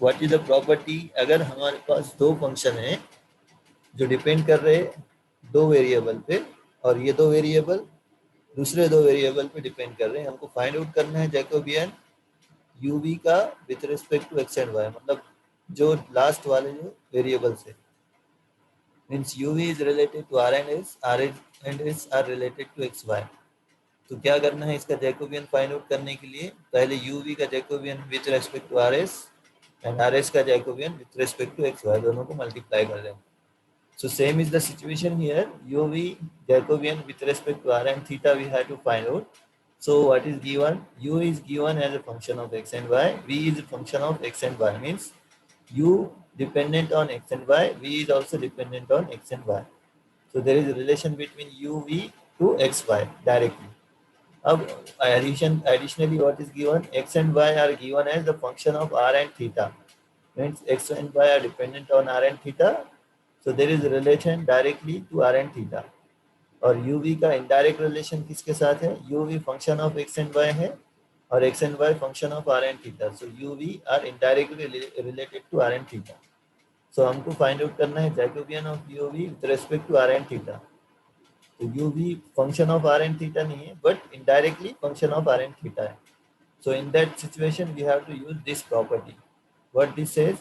What is the property, अगर हमारे पास दो फंक्शन है जो डिपेंड कर रहे हैं दो वेरिएबल पे, और ये दो वेरिएबल दूसरे दो वेरिएबल पे डिपेंड कर रहे हैं, हमको फाइंड आउट करना है जैकोबियन uv का with respect to x and y, मतलब जो लास्ट वाले जो वेरिएबल्स है, means uv is related to r and s are related to x y. तो क्या करना है इसका जैकोबियन फाइंड आउट करने के लिए, पहले uv का Jacobian with respect to rs and rs का Jacobian with respect to x y, दोनों को मल्टीप्लाई कर देंगे। So same is the situation here. uv Jacobian with respect to r and theta we have to find out. So what is given? U is given as a function of x and y. V is a function of x and y. Means u dependent on x and y. V is also dependent on x and y. So there is a relation between uv to xy directly. अब additionally what is given? X and y are given as the function of r and theta. Means x and y are dependent on r and theta. So there is a relation directly to r and theta. और uv का indirect relation किसके साथ है? uv function of x and y है और x and y function of r and theta. So uv are indirectly related to r and theta. So हमको find out करना है Jacobian of uv with respect to r and theta. तो uv function of r and theta नहीं है, but indirectly function of r and theta है। So in that situation we have to use this property. What this says,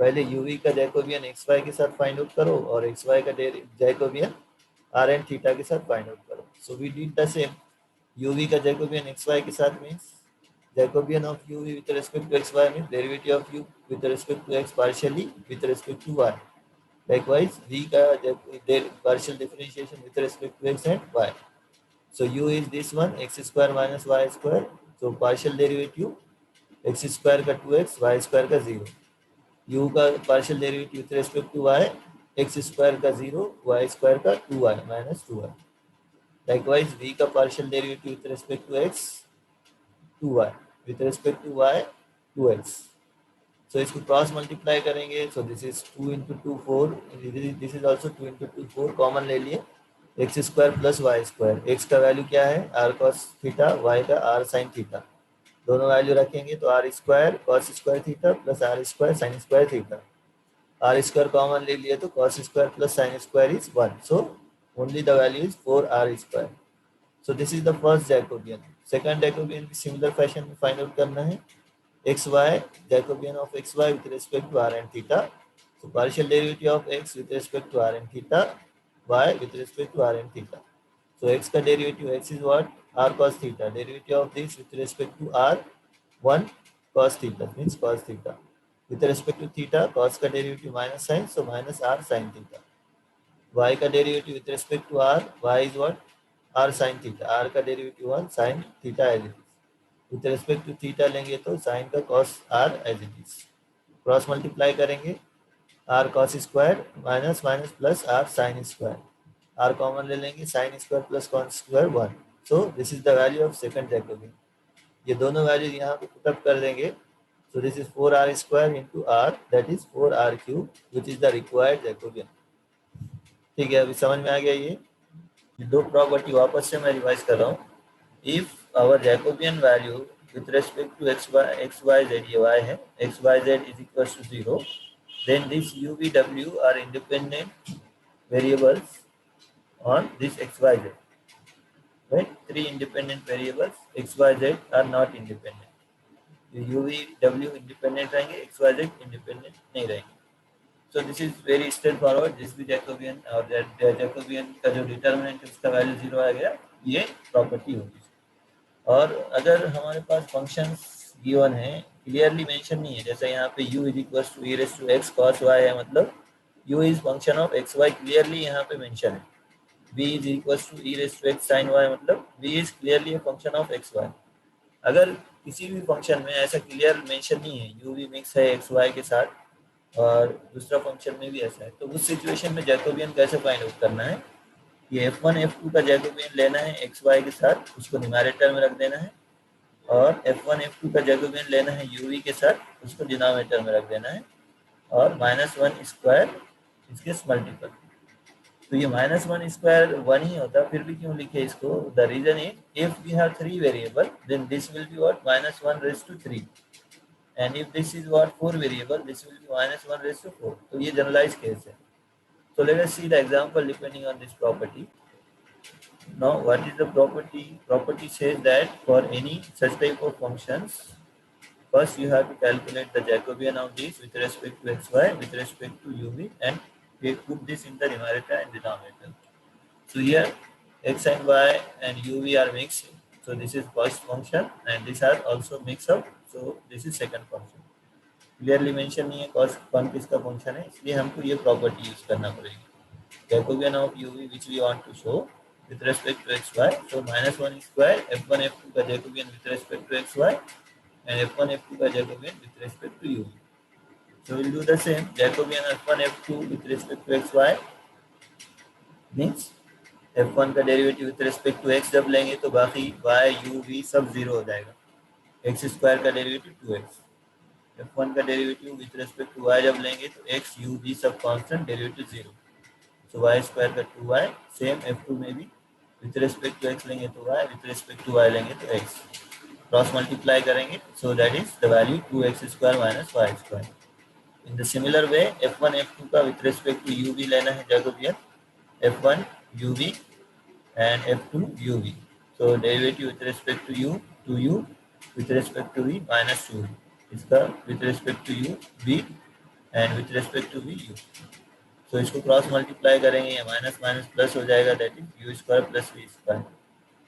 पहले uv का Jacobian xy के साथ find out करो और xy का जैकोबियन r एंड थीटा के साथ फाइंड आउट करो। So we did the same, uv का जैकोबियन xy के साथ means Jacobian of uv with respect to xy means derivative of u with respect to x partially with respect to y। Likewise, v का partial differentiation with respect to x and y. So u is this one, x square minus y square. So partial derivative x square का 2x, y square का 0. u का partial derivative with respect to y, x square का 0, y square का 2y minus 2y. Likewise, v का partial derivative with respect to x, 2y. With respect to y, 2x. So इसको cross multiply करेंगे। So this is 2 into 2 4, this is also 2 into 2 4, common ले लिए x square plus y square. X का value क्या है? R cos theta, y का r sine theta. दोनों value रखेंगे तो r square cos square theta plus r square sine square theta. R square common ले लिए तो cos square plus sine square is 1, so only the value is 4 r square. So this is the first Jacobian. Second Jacobian भी similar fashion में find out करना है। xy Jacobian of xy with respect to r and theta. So partial derivative of x with respect to r and theta, y with respect to r and theta. So x का derivative x is what? r cos theta. Derivative of this with respect to r, 1 cos theta means cos theta. With respect to theta, cos का derivative minus sin, so minus r sin theta. Y का derivative with respect to r, y is what? r sin theta. r का derivative 1 sin theta as it is. With respect to theta लेंगे तो sine का cos r as it is. Cross multiply करेंगे, r cos square minus minus plus r sine square. R common ले लेंगे, sine square plus cos square 1। So this is the value of second Jacobian. ये दोनों value यहाँ पे put up कर देंगे। So this is 4 r square into r, that is 4 r cube, which is the required Jacobian. ठीक है, अभी समझ में आ गया। ये दो प्रॉपर्टी वापस से मैं रिवाइज कर रहा हूँ। If our Jacobian value with respect to x y z, ये y है, x y z is equals to 0, then this u v w are independent variables on this x y z, right? Three independent variables, x y z are not independent. u v w independent रहेंगे, x y z independent नहीं रहेंगे। So this is very straightforward. जिस भी Jacobian और Jacobian का जो determinant है उसका वैल्यू 0 आ गया, ये प्रॉपर्टी होगी। और अगर हमारे पास फंक्शंस गिवन है, क्लियरली मेंशन नहीं है, जैसे यहाँ पे u is equal to e raise to x cos y है, मतलब u is function of x y, clearly यहाँ पे मेंशन है। v is equal to e raise to x sine y, मतलब v is clearly a function of x y. अगर किसी भी function में ऐसा क्लियर मेंशन नहीं है, u v मिक्स है एक्स वाई के साथ और दूसरा फंक्शन में भी ऐसा है, तो उस सिचुएशन में जैकोबियन कैसे फाइंड आउट करना है? ये f1 f2 का जैकोबियन लेना है एक्स वाई के साथ, उसको न्यूमरेटर में रख देना है, और f1 f2 का जैकोबियन लेना है uv के साथ, उसको डिनोमिनेटर में रख देना है, और -1 स्क्वायर इसके मल्टीपल। तो ये -1 स्क्वायर 1 ही होता, फिर भी क्यों लिखे इसको? The reason is if we have 3 variable then this will be what? -1 raise to 3। and if this is what 4 variable, this will be minus 1 raised to 4. तो ये generalized case है. So let us see the example depending on this property. Now what is the property? Property says that for any such type of functions, first you have to calculate the Jacobian of this with respect to xy, with respect to uv, and we put this in the numerator and denominator. So here x and y and uv are mixed. So this is first function and this are also mixed up. So this is second function. Clearly mention नहीं है कौन किसका function है, इसलिए हमको ये property use करना पड़ेगी. Jacobian of uv which we want to show with respect to xy. So -1 square f1 f2 का Jacobian with respect to xy and f1 f2 का Jacobian with respect to uv. So we'll do the same. Jacobian f1 f2 with respect to xy means f1 का derivative with respect to x जब लेंगे तो बाकी y u v सब zero हो जाएगा. x square का डेरिवेटिव 2x. f1 का derivative with respect to y जब लेंगे तो x u v सब constant, derivative zero. So y square का 2y. सेम f2 में भी विद रिस्पेक्ट टू x लेंगे तो y, with respect to y लेंगे तो x. क्रॉस मल्टीप्लाई करेंगे, so that is the value 2x square minus y square. In the similar way f1 f2 का with respect to uv लेना है Jacobian. f1 uv and f2 uv. So derivative with respect to u, with respect to v minus 2v. इसका with respect to u v and with respect to v u. So इसको cross multiply करेंगे, या minus minus plus हो जाएगा, that is u square plus v square.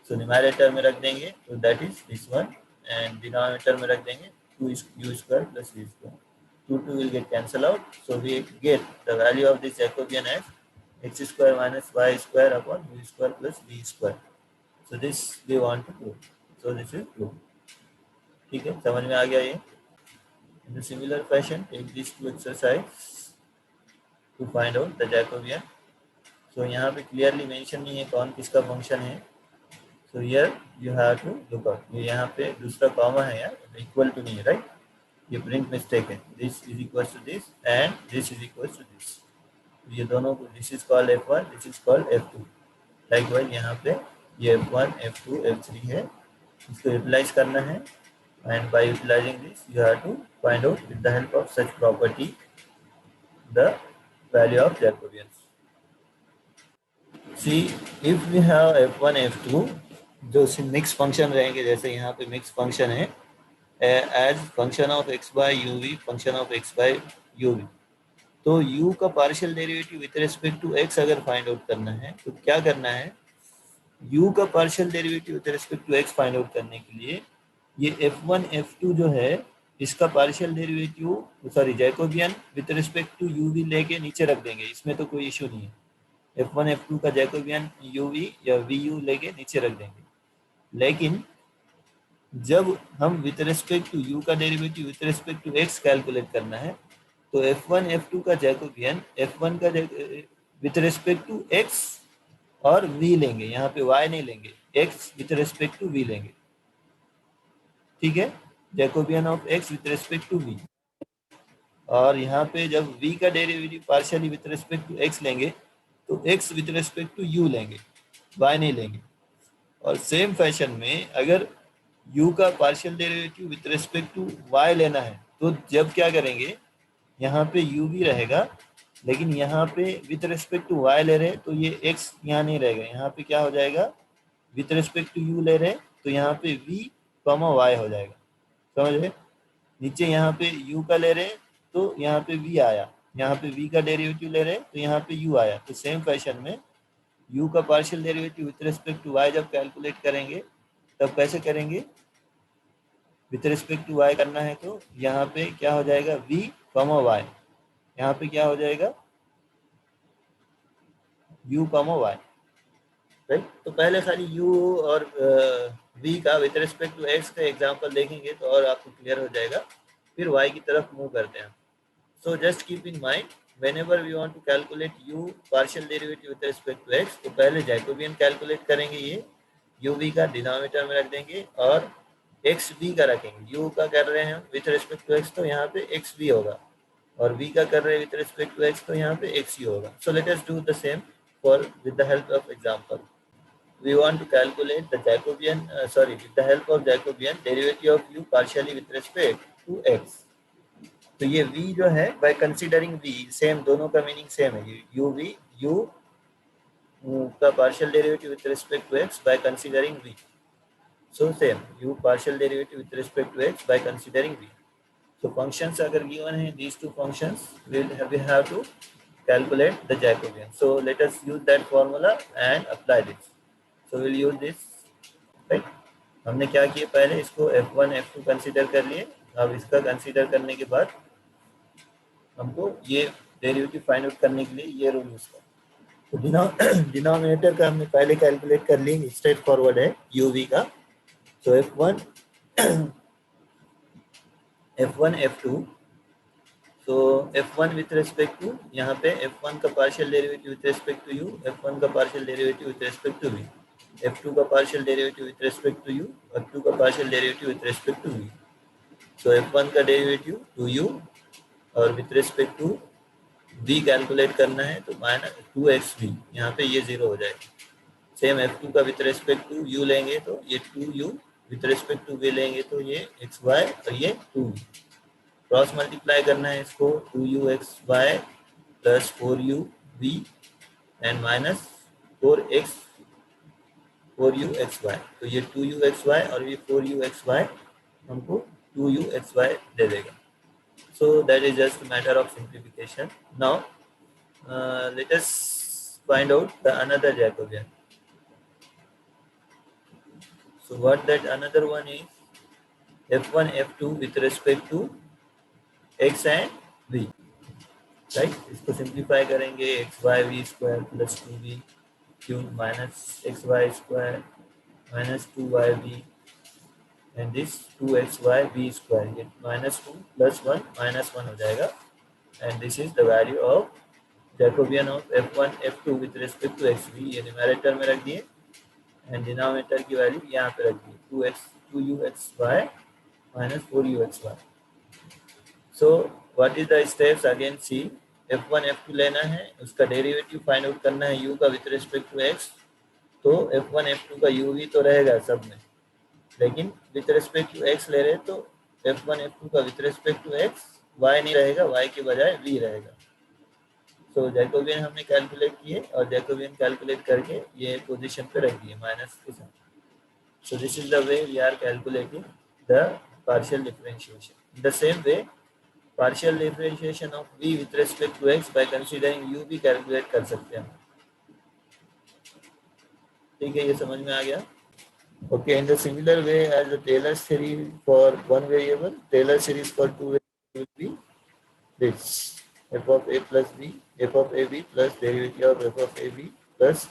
So numerator में रख देंगे तो that is this one, and denominator में रख देंगे 2u square plus v square. 2 will get cancel out, so we get the value of this Jacobian as x square minus y square upon u square plus v square. So this we want to prove. So this is true. ठीक है, समझ में आ गया ये. In the similar fashion, take these two exercise to find out the Jacobian. So यहाँ पे clearly mention नहीं है कौन किसका फंक्शन है. So here you have to look out. ये यहाँ पे दूसरा कॉमा है यार, इक्वल टू नहीं है, राइट. ये प्रिंट मिस्टेक है. This is equal to this and this is equal to this. ये दोनों को, this is called f1, this is called f2. Likewise यहाँ पे ये f1 f2 f3 है, इसको यूटिलाइज करना है. And by utilising this you have to find out with the help of such property the value of Jacobians. See if we have f1 f2 जो mix function रहेंगे, जैसे यहाँ पे mix function है as function of x by u v, function of x by u v. तो u का partial derivative with respect to x अगर find out करना है तो क्या करना है, u का partial derivative with respect to x find out करने के लिए ये f1 f2 जो है इसका partial derivative, sorry Jacobian with respect to uv लेके नीचे रख देंगे. इसमें तो कोई इशू नहीं है. f1 f2 का जैकोबियन uv या vu लेके नीचे रख देंगे. लेकिन जब हम विद रिस्पेक्ट टू u का derivative with respect to x calculate करना है तो f1 f2 का जैकोबियन f1 का विद रिस्पेक्ट टू x और v लेंगे, यहाँ पे y नहीं लेंगे, x with respect to v लेंगे. ठीक है, Jacobian of x with respect to v. और यहाँ पे जब v का derivative partially with respect to x लेंगे तो x with respect to u लेंगे, y नहीं लेंगे. और सेम फैशन में अगर u का partial derivative with respect to y लेना है तो जब क्या करेंगे, यहाँ पे u भी रहेगा, लेकिन यहाँ पे विद रिस्पेक्ट टू y ले रहे तो ये x यहाँ नहीं रहेगा. यहाँ पे क्या हो जाएगा, विद रिस्पेक्ट टू u ले रहे तो यहाँ पे v कॉमा y हो जाएगा. समझ रहे, नीचे यहाँ पे u का ले रहे तो यहाँ पे v आया, यहाँ पे v का डेरिवेटिव ले रहे तो यहाँ पे u आया. तो सेम फैशन में u का partial derivative with respect to y जब कैलकुलेट करेंगे तब कैसे करेंगे, विद रिस्पेक्ट टू y करना है तो यहाँ पे क्या हो जाएगा, v कॉमा y, यहाँ पे क्या हो जाएगा, u कॉमा y, राइट. तो पहले खाली u और v का विद रिस्पेक्ट टू x का एग्जांपल देखेंगे तो और आपको क्लियर हो जाएगा. फिर y की तरफ मूव करते हैं. So just keep in mind whenever we want to calculate u partial derivative with respect to x, तो पहले जैकोबियन कैलकुलेट करेंगे. ये uv का डिनोमिनेटर में रख देंगे और xv का रखेंगे. u का कर रहे हैं हम विथ रिस्पेक्ट टू x तो यहाँ पे xv होगा, और v का कर रहे हैं विथ रिस्पेक्ट टू x तो यहाँ पे xu होगा. So let us do the same for with the help of example. We want to calculate the Jacobian, with the help of Jacobian derivative of u partially with respect to x. तो ये v जो है bye considering v, same, दोनों का meaning same है, u v, u का partial derivative with respect to x by considering v. So same, u partial derivative with respect to x by considering v. So functions अगर given है, these two functions we have to calculate the Jacobian. So let us use that formula and apply this. So we'll use this, right? हमने क्या किया, पहले इसको f1 f2 consider कर लिए, अब इसका कंसीडर करने के बाद हमको ये डेरिवेटिव फाइंड आउट करने के लिए ये रूल यूज करना। तो डिनोमिनेटर का हमने पहले कैलकुलेट कर ली, स्ट्रेट फॉरवर्ड है uv का। So f1 f2, so f1 with respect to, यहाँ पे f1 का partial derivative with respect to u, f1 का partial derivative with respect to v, f2 का partial derivative with respect to u, f2 का partial derivative with respect to v। so f1 का derivative to u और with respect to v calculate करना है, तो minus 2xv, यहाँ पे ये 0 हो जाएगा। सेम f2 का विथ रिस्पेक्ट टू u लेंगे तो ये 2u, with respect to v लेंगे तो ये xy और ये 2v। क्रॉस मल्टीप्लाई करना है इसको, 2uxy plus 4uv and minus 4uxy, तो ये 2uxy और ये 4uxy हमको 2uxy दे देगा। So that is just a matter of simplification. Now let us find out the another Jacobian. So what that another one is, f1 f2 with respect to x and v, right? इसको simplify करेंगे, xy v square plus 2v cube minus xy square minus 2yv and this 2xy v square, ये -2 + 1 -1 हो जाएगा। And this is the value of Jacobian of f1 f2 with respect to xv, ये numerator में रख दिए and denominator की value यहाँ पे रख दी, 2uxy minus 4uxy. So what is the steps, again see, f1 f2 लेना है, उसका डेरिवेटिव फाइंड आउट करना है u का विथ रिस्पेक्ट टू x। तो f1 f2 का uv तो रहेगा सब में, लेकिन विथ रिस्पेक्ट टू x ले रहे तो f1 f2 का with respect to x y नहीं रहेगा, y के बजाय v रहेगा। सो जैकोबियन हमने कैलकुलेट किए और जैकोबियन कैलकुलेट करके ये पोजीशन पे रख दिए माइनस के साथ। So this is the way we are calculating the partial differentiation. In the same way, partial differentiation of v with respect to x by considering u भी calculate कर सकते हैं। ठीक है, ये समझ में आ गया? Okay, in the similar way as the Taylor series for one variable, Taylor series for two variables will be this: f of a plus b, f of ab plus derivative of f of ab plus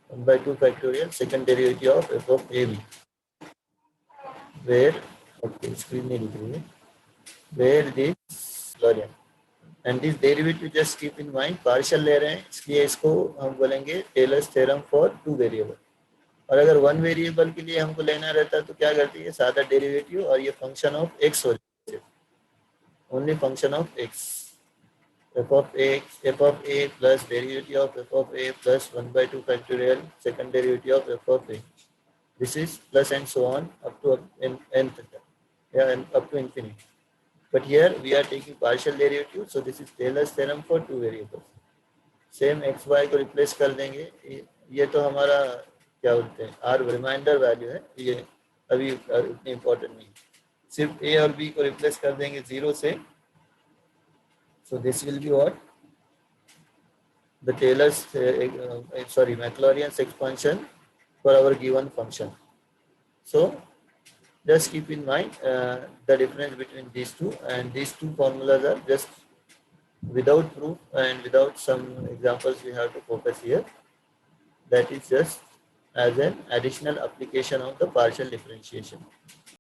1/2 factorial second derivative of f of ab, where, okay, screen नहीं दिख रही है, where this Lorentz and this derivative, just keep in mind partial ले रहे हैं, इसलिए इसको हम बोलेंगे Taylor's theorem for two variable। और अगर वन वेरिएबल के लिए हमको लेना रहता तो क्या करती है, सादा डेरिवेटिव और ये फंक्शन ऑफ x हो जाता है, only function of x, f of a plus derivative of f of a plus 1/2 factorial second derivative of f of a, this is plus and so on up to n, yeah, and up to infinity. But here we are taking partial derivative, so this is Taylor's theorem for two variables. Same x y को replace कर देंगे, ये तो हमारा क्या बोलते हैं are reminder value है, ये अभी उतनी इम्पोर्टेंट नहीं, सिर्फ ए और बी को रिप्लेस कर देंगे 0 से। So this will be what, the Taylor's sorry Maclaurin's expansion for our given function. So just keep in mind the difference between these two, and these two formulas are just without proof and without some examples we have to focus here. That is just as an additional application of the partial differentiation.